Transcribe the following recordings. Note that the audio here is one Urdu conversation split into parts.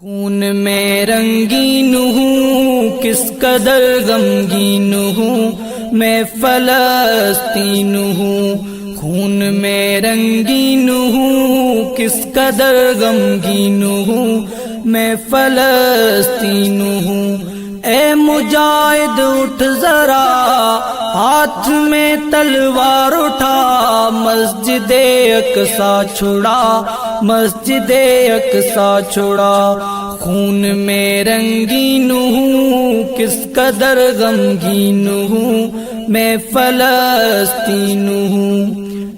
خون میں رنگین ہوں کس قدر غمگین ہوں میں فلسطین ہوں، خون میں رنگین ہوں کس قدر غمگین ہوں میں فلسطین ہوں۔ اے مجاہد اٹھ ذرا ہاتھ میں تلوار اٹھا، مسجد اقصیٰ چھڑا، مسجد اقصیٰ چھڑا۔ خون میں رنگین ہوں کس قدر غمگین ہوں میں فلسطین ہوں۔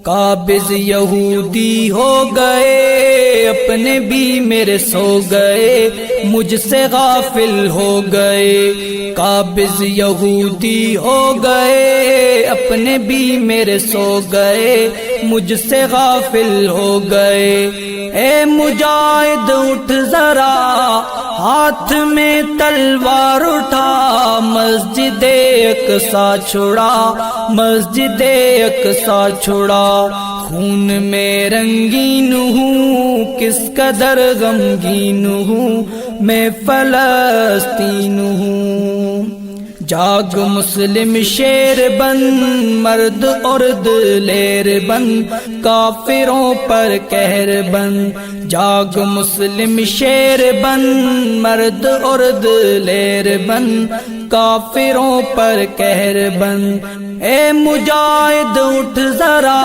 قابض یہودی ہو گئے اپنے بھی میرے سو گئے، مجھ سے غافل ہو گئے۔ قابض یہودی ہو گئے اپنے بھی میرے سو گئے، مجھ سے غافل ہو گئے۔ اے مجاہد اٹھ ذرا ہاتھ میں تلوار اٹھا، مسجد اقصیٰ چھڑا، مسجد اقصیٰ چھڑا۔ خون میں رنگین ہوں کس قدر غمگین ہوں میں فلسطین ہوں۔ جاگ مسلم شیر بن، مرد عرد لیر بن، کافروں پر قہر بن۔ جاگ مسلم شیر بن، مرد عرد لیر بن، کافروں پر قہر بن۔ اے مجاہد اٹھ ذرا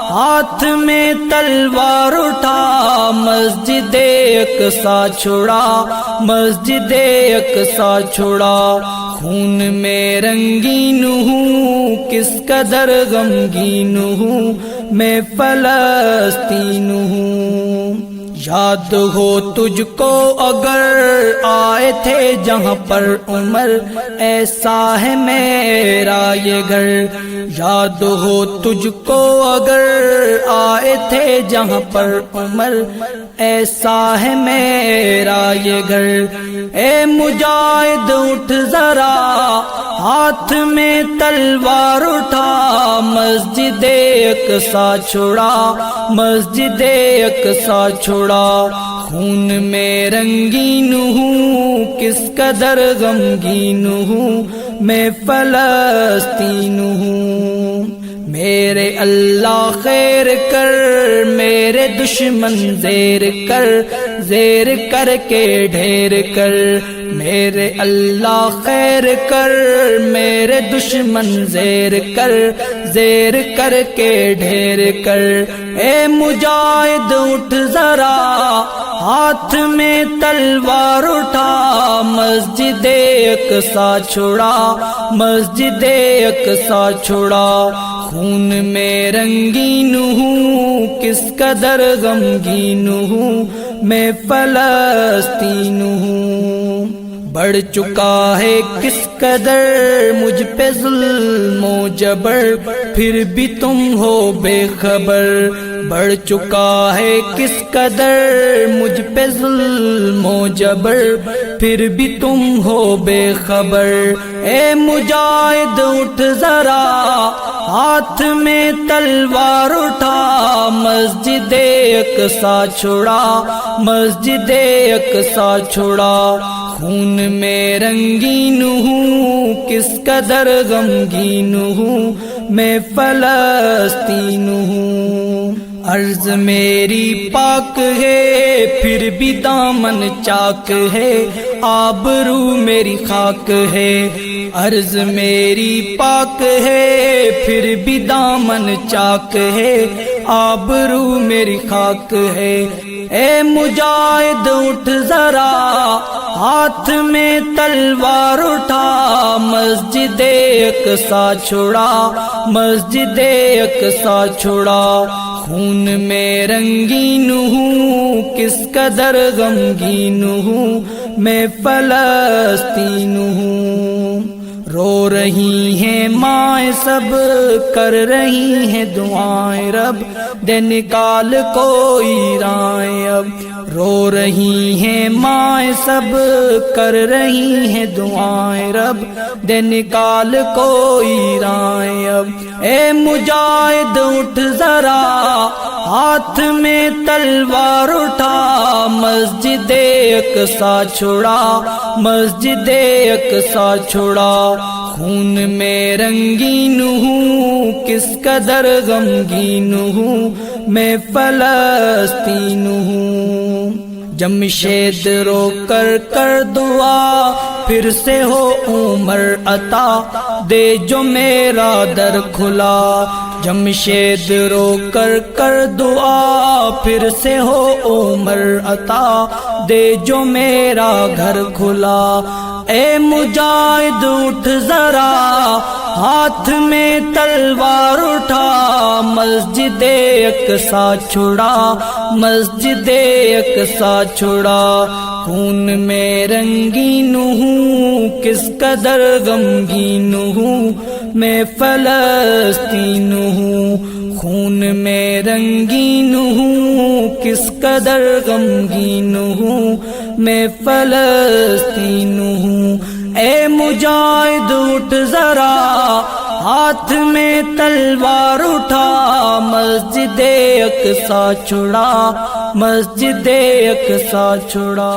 ہاتھ میں تلوار اٹھا، مسجد اقصیٰ چھڑا، مسجد اقصیٰ چھڑا۔ خون میں رنگین ہوں کس قدر غمگین ہوں میں فلسطین ہوں۔ یاد ہو تجھ کو اگر آئے تھے جہاں پر عمر، ایسا ہے میرا یہ گھر۔ یاد ہو تجھ کو اگر آئے تھے جہاں پر عمر، ایسا ہے میرا یہ گھر۔ اے مجاہد اٹھ ذرا ہاتھ میں تلوار اٹھا، مسجد اقصیٰ چھڑا، مسجد اقصیٰ چھڑا۔ خون میں رنگین ہوں کس قدر غمگین ہوں میں فلسطین ہوں۔ میرے اللہ خیر کر، میرے دشمن زیر کر، زیر کر کے ڈھیر کر۔ میرے اللہ خیر کر، میرے دشمن زیر کر، زیر کر کے ڈھیر کر۔ اے مجاہد اٹھ ذرا ہاتھ میں تلوار اٹھا، مسجد اقصیٰ چھڑا، مسجد اقصیٰ چھڑا۔ خون میں رنگین ہوں کس قدر غمگین ہوں میں فلسطین ہوں۔ بڑھ چکا ہے کس قدر مجھ پہ ظلم و جبر، پھر بھی تم ہو بے خبر۔ بڑھ چکا ہے کس قدر مجھ پہ ظلم و جبر، پھر بھی تم ہو بے خبر۔ اے مجاہد اٹھ ذرا ہاتھ میں تلوار اٹھا، مسجد اقصیٰ چھڑا، مسجد اقصیٰ چھڑا۔ خون میں رنگین ہوں کس قدر غمگین ہوں میں فلسطین ہوں۔ عرض میری پاک ہے پھر بھی دامن چاک ہے، آبرو میری خاک ہے۔ عرض میری پاک ہے پھر بھی دامن چاک ہے، آبرو میری خاک ہے۔ اے مجاہد اٹھ ذرا ہاتھ میں تلوار اٹھا، مسجد اقصیٰ چھڑا، مسجد اقصیٰ چھڑا۔ خون میں رنگین ہوں کس قدر غمگین ہوں میں فلسطین ہوں۔ رو رہی ہیں مائیں سب، کر رہی ہیں دعائیں رب، دے نکال کوئی رائیں اب۔ رو رہی ہیں مائیں سب کر رہی ہیں دعائیں رب دے نکال کوئی رائیں اب اے مجاہد اٹھ ذرا ہاتھ میں تلوار اٹھا مسجد اقصی چھڑا مسجد اقصی چھڑا خون میں رنگین ہوں کس قدر غمگین ہوں میں فلسطین ہوں جمشید رو کر دعا پھر سے ہو عمر عطا دے جو میرا در کھلا جمشید رو کر دعا پھر سے ہو عمر عطا دے جو میرا گھر کھلا اے مجاہد اٹھ ذرا ہاتھ میں تلوار اٹھا مسجد اقصی چھڑا مسجد اقصی چھڑا خون میں رنگین ہوں کس قدر غمگین ہوں میں فلسطین ہوں خون میں رنگین ہوں کس قدر غمگین ہوں میں فلسطین ہوں اے مجاہد اٹھ ذرا ہاتھ میں تلوار اٹھا مسجد اقصی چھڑا مسجد اقصی چھڑا